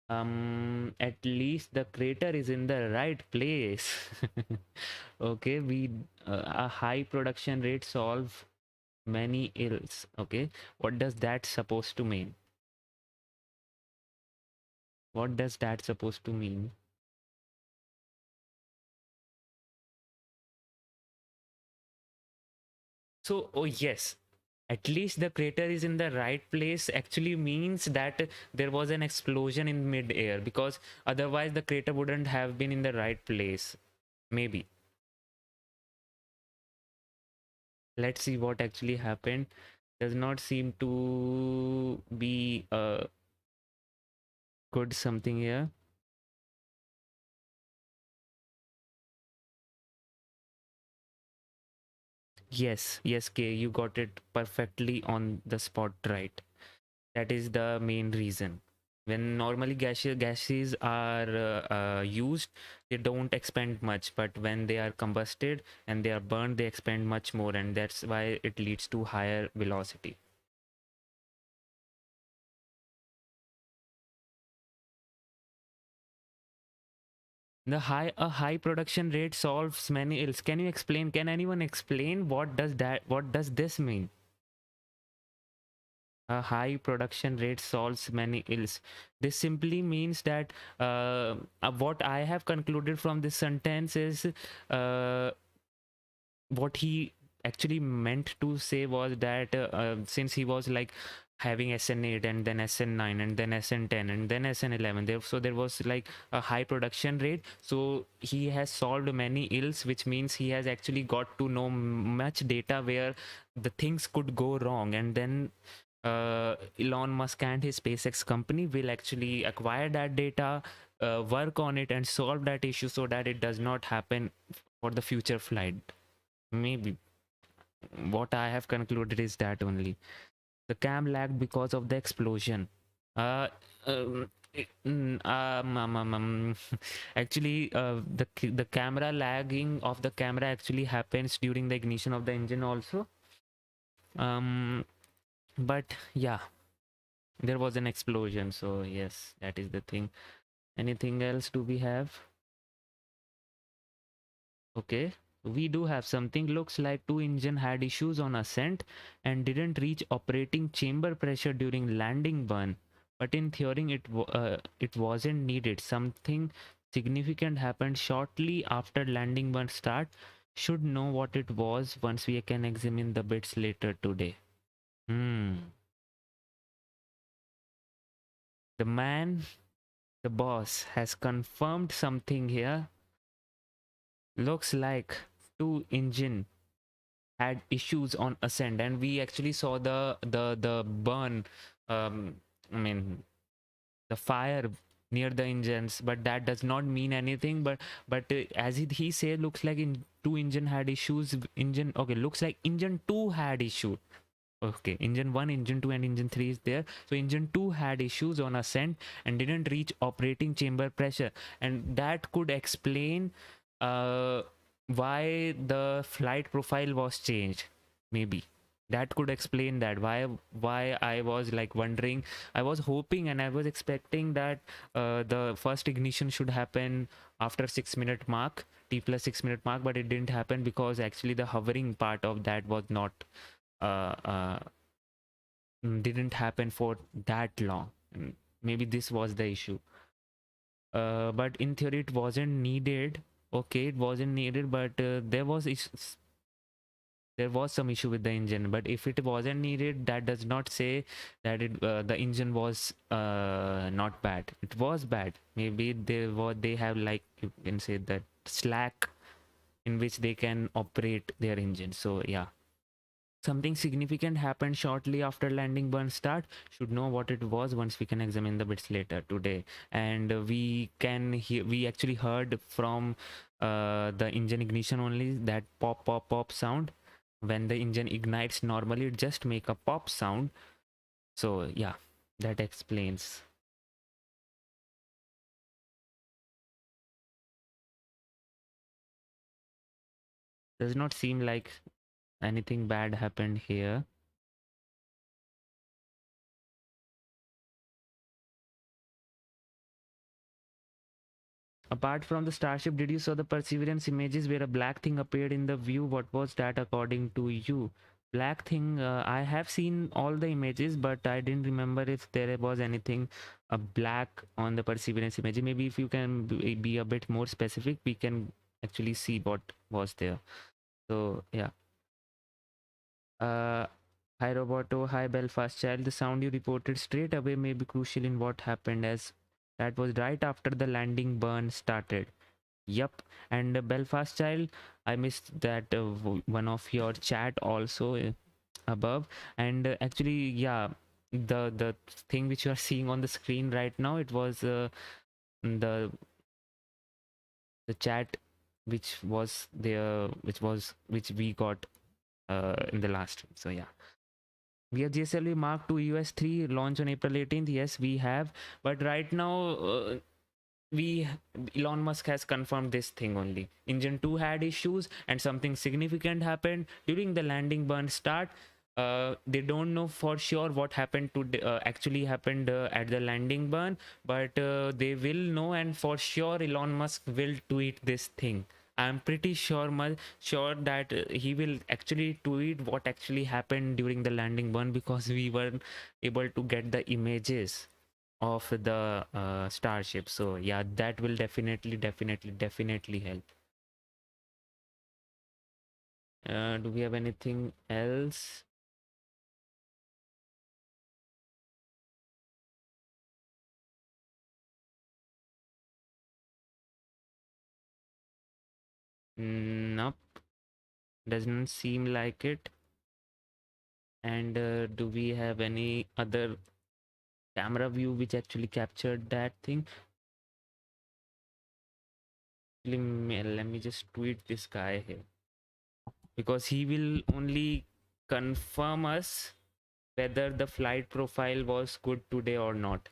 At least the crater is in the right place. Okay, we a high production rate solve many ills. Okay, what does that supposed to mean? What does that supposed to mean? So, oh yes, at least the crater is in the right place actually means that there was an explosion in mid-air, because otherwise the crater wouldn't have been in the right place. Maybe. Let's see what actually happened. Does not seem to be a good something here. Yes, yes, K, you got it perfectly on the spot, right? That is the main reason. When normally gases are used, they don't expand much, but when they are combusted and they are burned, they expand much more, and that's why it leads to higher velocity. A high production rate solves many ills. Can you explain? Can anyone explain what does this mean? A high production rate solves many ills. This simply means that what I have concluded from this sentence is what he actually meant to say was that since he was like having SN8 and then SN9 and then SN10 and then SN11, so there was like a high production rate, so he has solved many ills, which means he has actually got to know much data where the things could go wrong, and then Elon Musk and his SpaceX company will actually acquire that data, work on it and solve that issue so that it does not happen for the future flight. Maybe what I have concluded is that only the cam lagged because of the explosion. Uh, um, actually, the camera lagging of the camera actually happens during the ignition of the engine also. But yeah, there was an explosion, so yes, that is the thing. Anything else do we have? Okay, We do have something. Looks like two engine had issues on ascent and didn't reach operating chamber pressure during landing burn. But in theory, it wasn't needed. Something significant happened shortly after landing burn start. Should know what it was once we can examine the bits later today. The man, the boss, has confirmed something here. Looks like two engine had issues on ascent, and we actually saw the burn. I mean, the fire near the engines, but that does not mean anything. But as he said, looks like two engine had issues. Engine, okay, looks like engine 2 had issue. Okay, engine 1, engine 2 and engine 3 is there. So engine 2 had issues on ascent and didn't reach operating chamber pressure, and that could explain uh, why the flight profile was changed. Maybe that could explain that why I was like wondering. I was hoping and I was expecting that the first ignition should happen after 6-minute mark, T plus 6-minute mark, but it didn't happen because actually the hovering part of that was not uh, uh, didn't happen for that long. Maybe this was the issue. But in theory, it wasn't needed. Okay, it wasn't needed, but there was some issue with the engine. But if it wasn't needed, that does not say that the engine was not bad. It was bad. Maybe they have, like you can say, that slack in which they can operate their engine. So yeah. Something significant happened shortly after landing burn start. Should know what it was once we can examine the bits later today. And we actually heard from the engine ignition only, that pop pop pop sound. When the engine ignites normally, it just make a pop sound. So yeah, that explains. Does not seem like anything bad happened here. Apart from the Starship, did you saw the Perseverance images where a black thing appeared in the view? What was that according to you? Black thing, I have seen all the images, but I didn't remember if there was anything black on the Perseverance image. Maybe if you can be a bit more specific, we can actually see what was there. So yeah. Hi Roboto, hi Belfast Child. The sound you reported straight away may be crucial in what happened, as that was right after the landing burn started. Yep. And Belfast Child, I missed that one of your chat also above. And actually, yeah, the thing which you are seeing on the screen right now, it was the chat which was there, which we got in the last. So yeah. We have GSLV Mark II US 3 launch on April 18th. Yes, we have. But right now, Elon Musk has confirmed this thing only. Engine 2 had issues and something significant happened during the landing burn start. They don't know for sure what happened to actually happened at the landing burn, but they will know, and for sure Elon Musk will tweet this thing. I'm pretty sure that he will actually tweet what actually happened during the landing burn, because we weren't able to get the images of the Starship. So yeah, that will definitely help. Do we have anything else? Nope, doesn't seem like it. And do we have any other camera view which actually captured that thing? Let me just tweet this guy here, because he will only confirm us whether the flight profile was good today or not.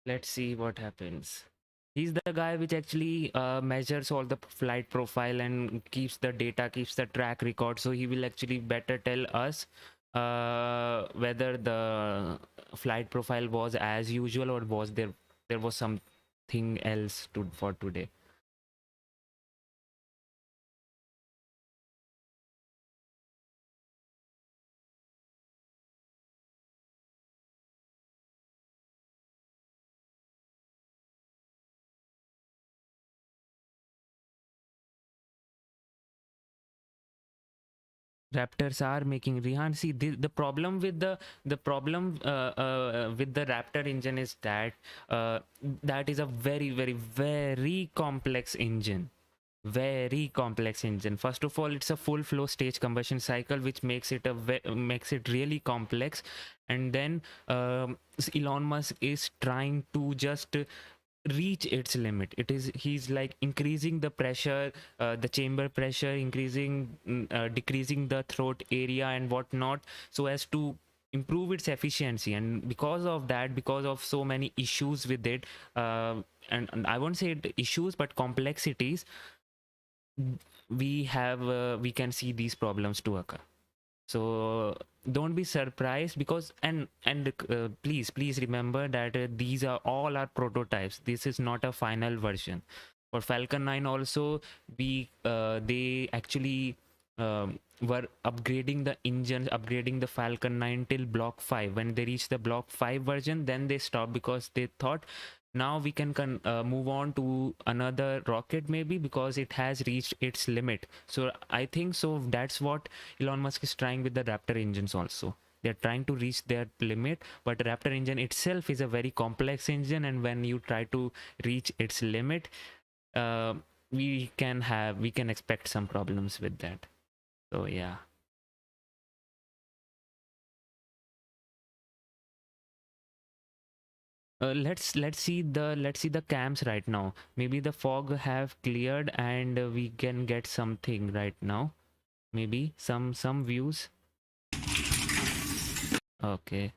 Let's see what happens. He's the guy which actually measures all the flight profile and keeps the data, keeps the track record. So he will actually better tell us whether the flight profile was as usual or was there was something else for today. Raptors are making Rihan. See, the problem with the problem with the Raptor engine is that that is a very very very complex engine. Very complex engine. First of all, it's a full flow stage combustion cycle, which makes it makes it really complex. And then Elon Musk is trying to just reach its limit. He's like increasing the pressure, the chamber pressure, decreasing the throat area and whatnot, so as to improve its efficiency. And because of that, because of so many issues with it, and I won't say issues but complexities, we can see these problems to occur. So don't be surprised, because please remember that these are all our prototypes. This is not a final version. For Falcon 9 also, they actually were upgrading the engines, upgrading the Falcon 9 till Block 5. When they reached the Block 5 version, then they stopped, because they thought now we can move on to another rocket, maybe, because it has reached its limit. So I think so that's what Elon Musk is trying with the Raptor engines also. They're trying to reach their limit, but Raptor engine itself is a very complex engine, and when you try to reach its limit, we can expect some problems with that. So yeah. Let's see the cams right now. Maybe the fog have cleared and we can get something right now. Maybe some views. Okay.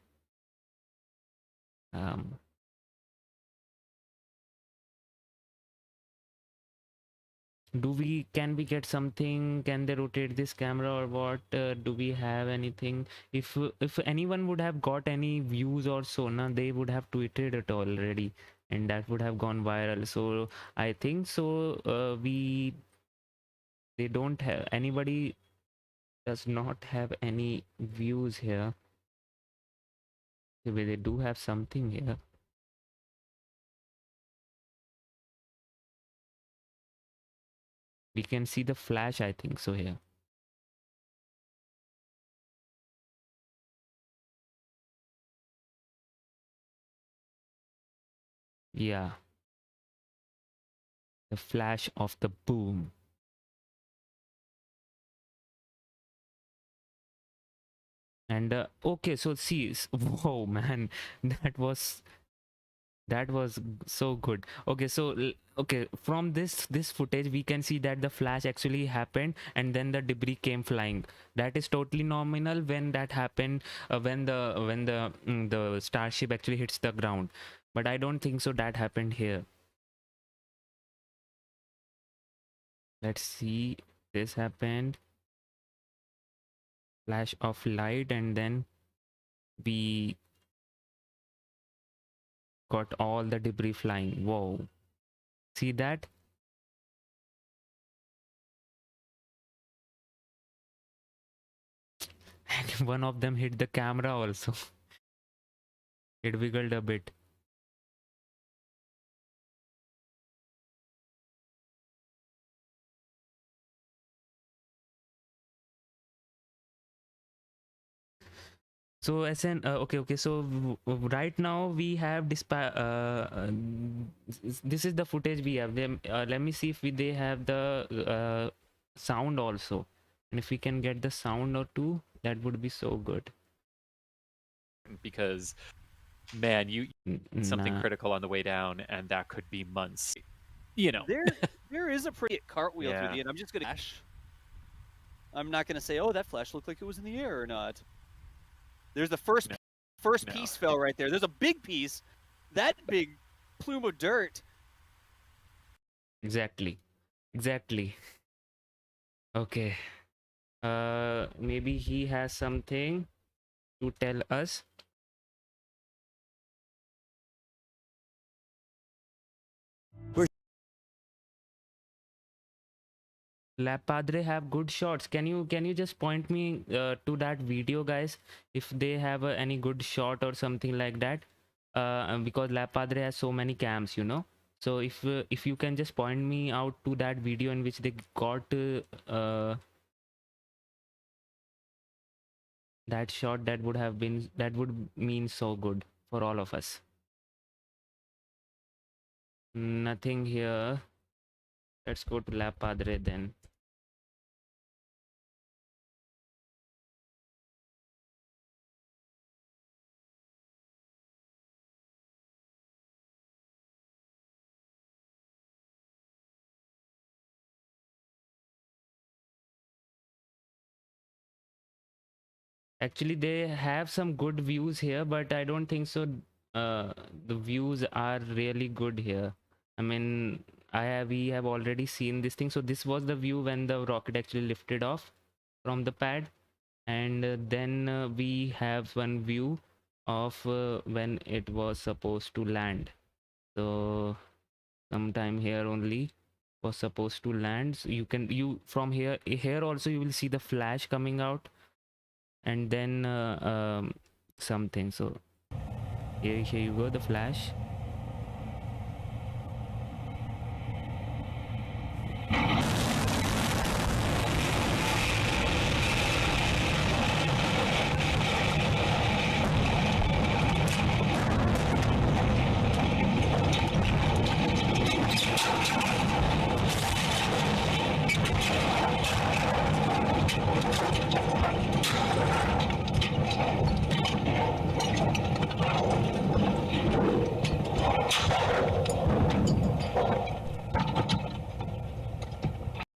Can we get something? Can they rotate this camera or what? Do we have anything? If anyone would have got any views or so, they would have tweeted it already, and that would have gone viral. So I think so. They don't have, anybody does not have any views here. Maybe they do have something here. We can see the flash, I think so here. Yeah. The flash of the boom. And okay, so see, whoa man, that was so good. Okay, so okay, from this footage we can see that the flash actually happened and then the debris came flying. That is totally nominal when that happened, when the Starship actually hits the ground. But I don't think so that happened here. Let's see, this happened, flash of light, and then we got all the debris flying. Whoa, see that? And one of them hit the camera also. It wiggled a bit. So okay, so right now we have this is the footage we have. Let me see if they have the sound also, and if we can get the sound or two, that would be so good. Because man, you something critical on the way down, and that could be months. You know, there is a pretty cartwheel through the end. I'm just gonna. I'm not gonna say, oh, that flash looked like it was in the air or not. There's the first piece fell right there. There's a big piece, that big plume of dirt. Exactly. Exactly. Okay. Maybe he has something to tell us. Lab Padre have good shots. Can you just point me to that video, guys, if they have any good shot or something like that? Because Lab Padre has so many cams, you know. So if you can just point me out to that video in which they got that shot, that would mean so good for all of us. Nothing here. Let's go to Lab Padre then. Actually, they have some good views here, but I don't think so. The views are really good here. I mean, we have already seen this thing. So this was the view when the rocket actually lifted off from the pad, and then we have one view of when it was supposed to land. So sometime here only was supposed to land. So you from here also you will see the flash coming out, and then something. So here you go, the flash.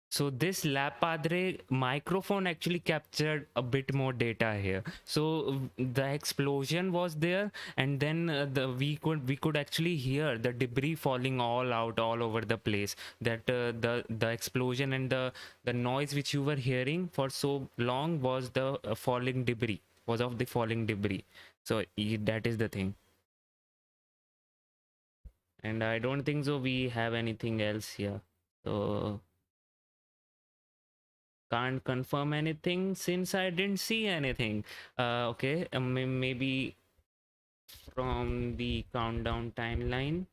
So this Lab Padre microphone actually captured a bit more data here. So the explosion was there, and then we could actually hear the debris falling all over the place. That the explosion and the noise which you were hearing for so long was the falling debris, was of the falling debris. So that is the thing. And I don't think so we have anything else here. So can't confirm anything since I didn't see anything. Okay, maybe from the countdown timeline,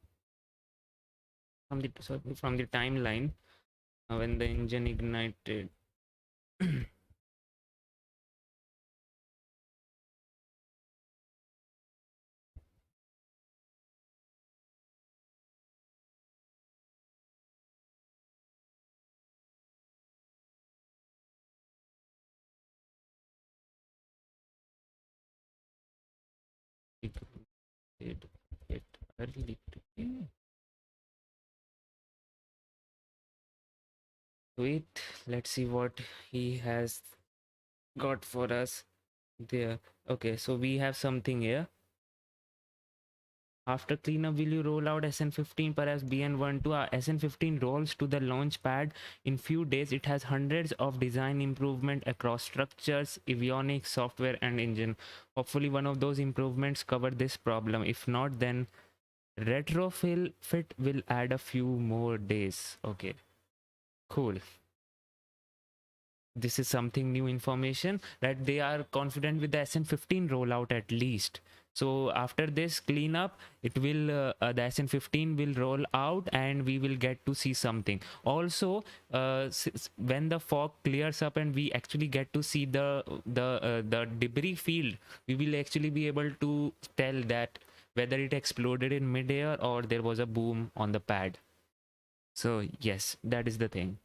from the timeline when the engine ignited. It early today. Wait, let's see what he has got for us there. Okay, so we have something here. After cleanup, will you roll out SN15, perhaps BN12? SN15 rolls to the launch pad in few days. It has hundreds of design improvement across structures, avionics, software, and engine. Hopefully one of those improvements cover this problem. If not, then retrofit will add a few more days. Okay, cool. This is something new information, that they are confident with the SN15 rollout at least. So after this cleanup, it will the SN15 will roll out, and we will get to see something. Also, when the fog clears up and we actually get to see the debris field, we will actually be able to tell that whether it exploded in midair or there was a boom on the pad. So yes, that is the thing.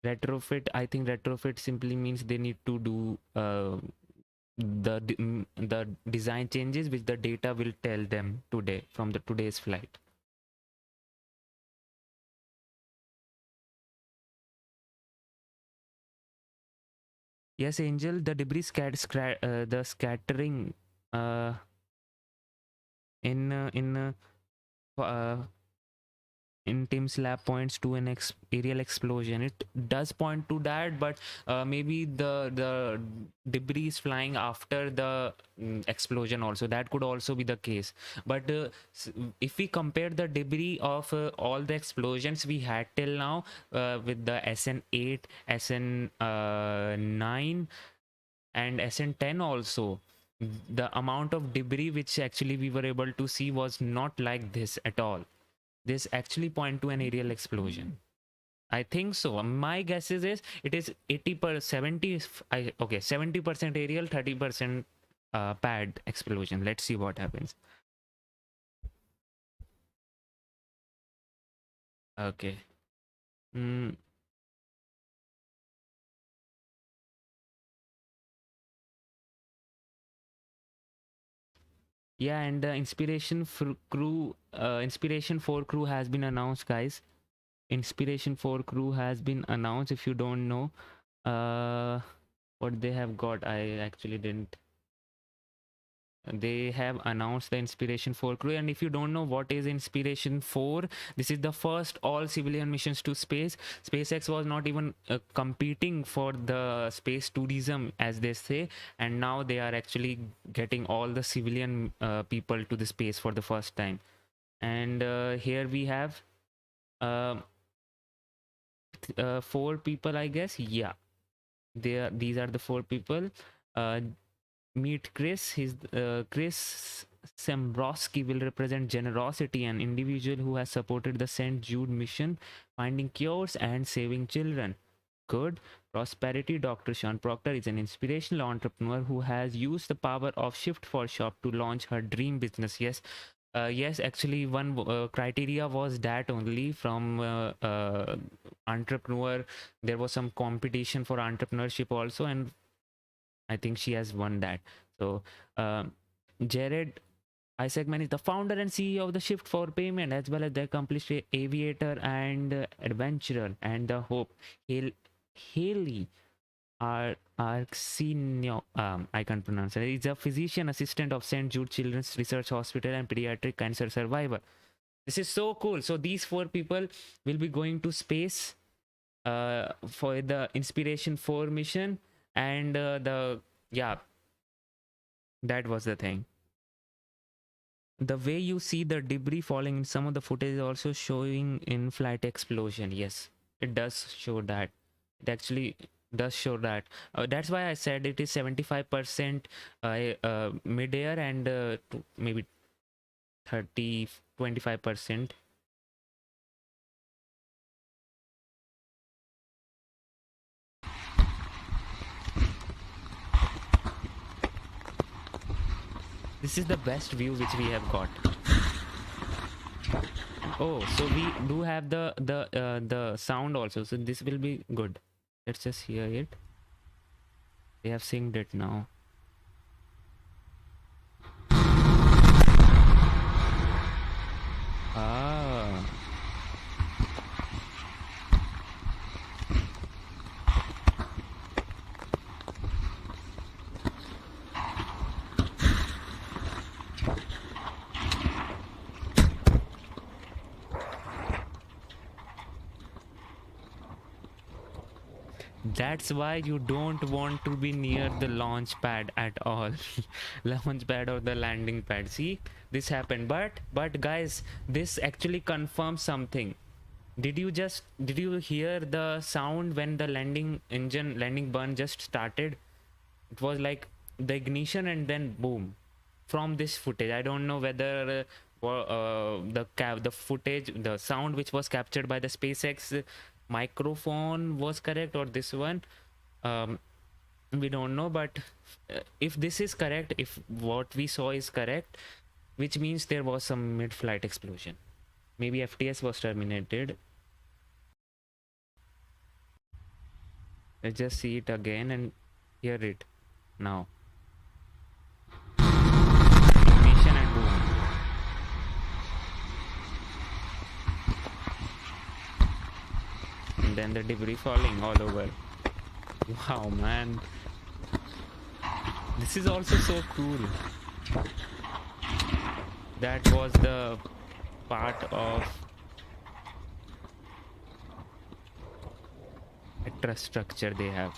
Retrofit, I think retrofit simply means they need to do the design changes which the data will tell them today from the today's flight. Yes, Angel, the debris the scattering in Tim's lab points to an aerial explosion. It does point to that, but maybe the debris is flying after the explosion also. That could also be the case. But if we compare the debris of all the explosions we had till now with the SN8, SN9 and SN10 also, the amount of debris which actually we were able to see was not like this at all. This actually point to an aerial explosion. I think so. My guess is it is 70% aerial, 30% pad explosion. Let's see what happens. Okay. Yeah, and the Inspiration 4 crew has been announced, guys. Inspiration 4 crew has been announced. If you don't know what they have got, I actually didn't. They have announced the Inspiration 4 crew, and if you don't know what is Inspiration 4, this is the first all civilian missions to space. SpaceX was not even competing for the space tourism, as they say, and now they are actually getting all the civilian people to the space for the first time. And here we have 4 people, I guess. Yeah, these are the 4 people. Meet Chris. Chris Sembrowski will represent generosity, an individual who has supported the St. Jude mission, finding cures and saving children. Good. Prosperity. Dr. Sean Proctor is an inspirational entrepreneur who has used the power of Shift for Shop to launch her dream business. Yes. Yes, actually one criteria was that only from entrepreneur. There was some competition for entrepreneurship also, and I think she has won that. So Jared Isaacman is the founder and CEO of the Shift for Payment, as well as the accomplished aviator and adventurer, and the Hope Haley Arsenio, I can't pronounce it. He's a physician assistant of St. Jude Children's Research Hospital and pediatric cancer survivor. This is so cool. So these 4 people will be going to space for the Inspiration 4 mission, and that was the thing. The way you see the debris falling in some of the footage is also showing in-flight explosion. Yes, it does show that. It actually does show that. That's why I said it is 75% mid-air and maybe 25%. This is the best view which we have got. Oh, so we do have the sound also, so this will be good. Let's just hear it. They have synced it now. Ah. That's why you don't want to be near the launch pad at all. Launch pad or the landing pad. See, this happened. But guys, this actually confirms something. Did you hear the sound when the landing burn just started? It was like the ignition and then boom. From this footage, I don't know whether the footage, the sound which was captured by the SpaceX microphone was correct or this one, we don't know. But if this is correct, if what we saw is correct, which means there was some mid-flight explosion. Maybe FTS was terminated. Let's just see it again and hear it now. Ignition and boom. And then the debris falling all over. Wow, man. This is also so cool. That was the part of a trust structure they have.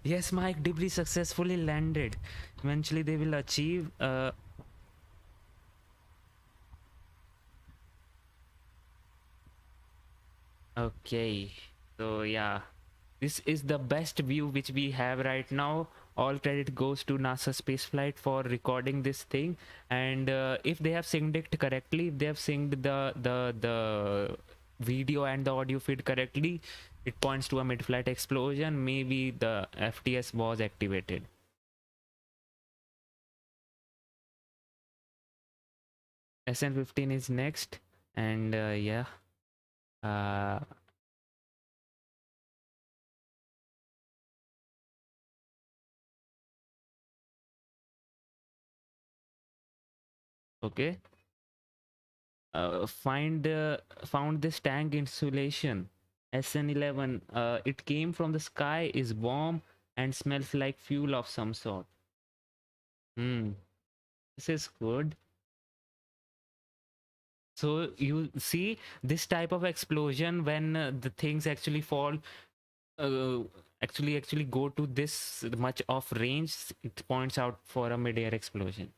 Yes, Mike, debris successfully landed. Eventually they will achieve okay, so yeah, this is the best view which we have right now. All credit goes to NASA spaceflight for recording this thing. And if they have synced it correctly, if they have synced the video and the audio feed correctly, it points to a mid-flight explosion. Maybe the FTS was activated. SN15 is next, and yeah. Okay. Found this tank insulation SN11. It came from the sky, is warm and smells like fuel of some sort. This is good. So you see this type of explosion when the things actually fall, actually go to this much of range, it points out for a mid-air explosion.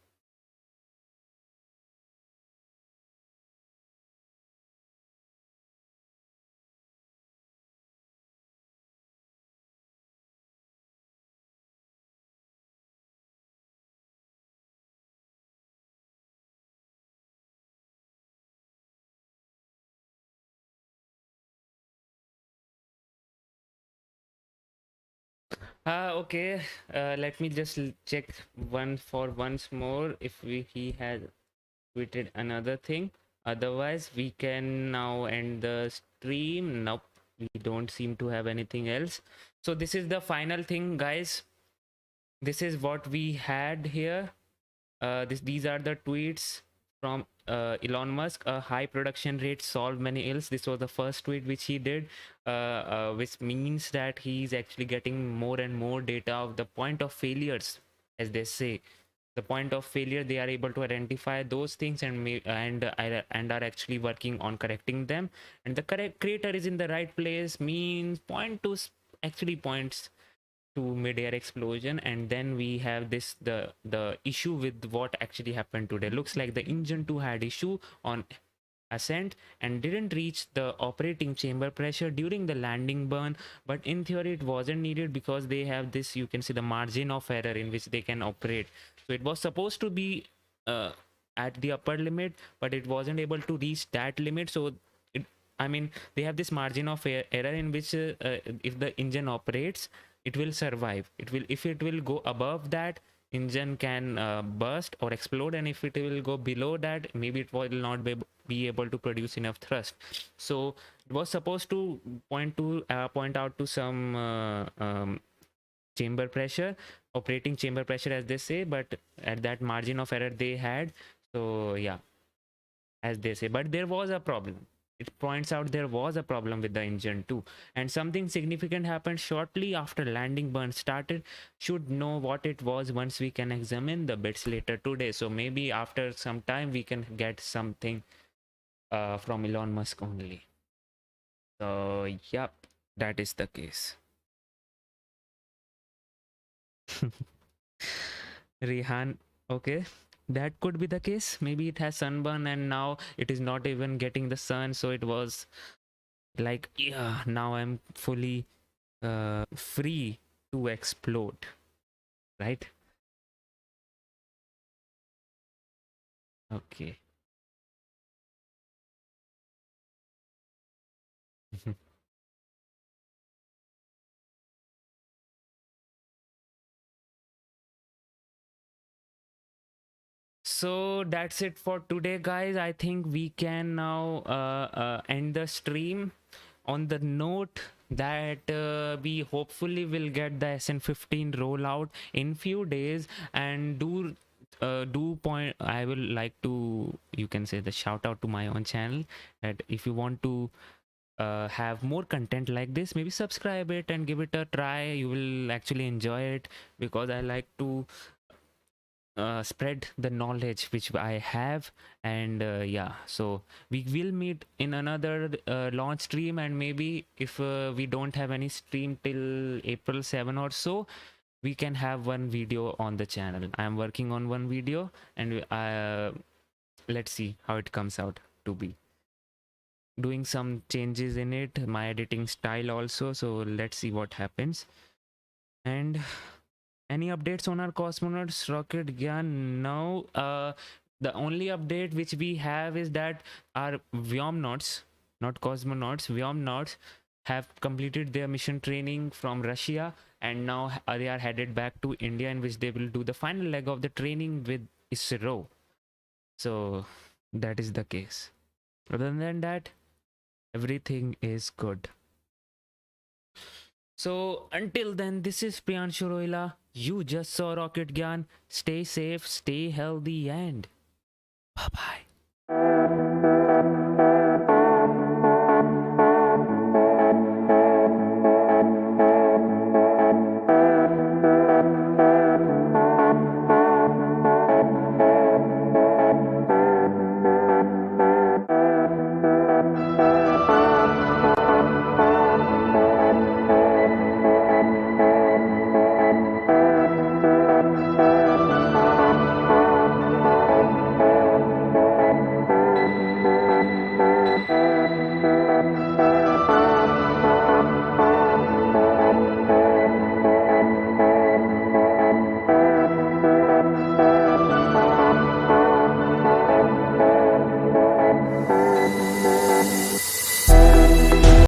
Okay, let me just check once more if he has tweeted another thing. Otherwise, we can now end the stream. Nope, we don't seem to have anything else. So this is the final thing, guys. This is what we had here. These are the tweets from Elon Musk. A high production rate solved many ills. This was the first tweet which he did, which means that he's actually getting more and more data of the point of failures, as they say. The point of failure, they are able to identify those things and are actually working on correcting them. And the correct crater is in the right place, means actually points to mid-air explosion. And then we have the issue with what actually happened today. Looks like the engine 2 had issue on ascent and didn't reach the operating chamber pressure during the landing burn, but in theory it wasn't needed because they have this, you can see the margin of error in which they can operate. So it was supposed to be at the upper limit, but it wasn't able to reach that limit. So I mean, they have this margin of error in which if the engine operates, it will survive. If it will go above that, engine can burst or explode, and if it will go below that, maybe it will not be able to produce enough thrust. So it was supposed to point out to some chamber pressure, operating chamber pressure, as they say, but at that margin of error they had. So yeah, as they say, but there was a problem. It points out there was a problem with the engine too, and something significant happened shortly after landing burn started. Should know what it was once we can examine the bits later today. So maybe after some time we can get something from Elon Musk only. So yep, that is the case. Rihan, okay, that could be the case. Maybe it has sunburn and now it is not even getting the sun, so it was like, yeah, now I'm fully free to explode, right? Okay. So that's it for today, guys. I think we can now end the stream on the note that we hopefully will get the SN15 rollout in few days and do I will like to, you can say, the shout out to my own channel, that if you want to have more content like this, maybe subscribe it and give it a try. You will actually enjoy it, because I like to spread the knowledge which I have. And yeah, so we will meet in another launch stream, and maybe if we don't have any stream till April 7 or so, we can have one video on the channel. I am working on one video, and let's see how it comes out to be. Doing some changes in it, my editing style also, so let's see what happens. And any updates on our cosmonauts rocket Gyan? Now the only update which we have is that our Vyomnauts, not cosmonauts, Vyomnauts, have completed their mission training from Russia, and now they are headed back to India, in which they will do the final leg of the training with ISRO. So that is the case. Other than that, everything is good. So until then, this is Priyanshu Roila. You just saw Rocket Gyan. Stay safe, stay healthy, and bye bye.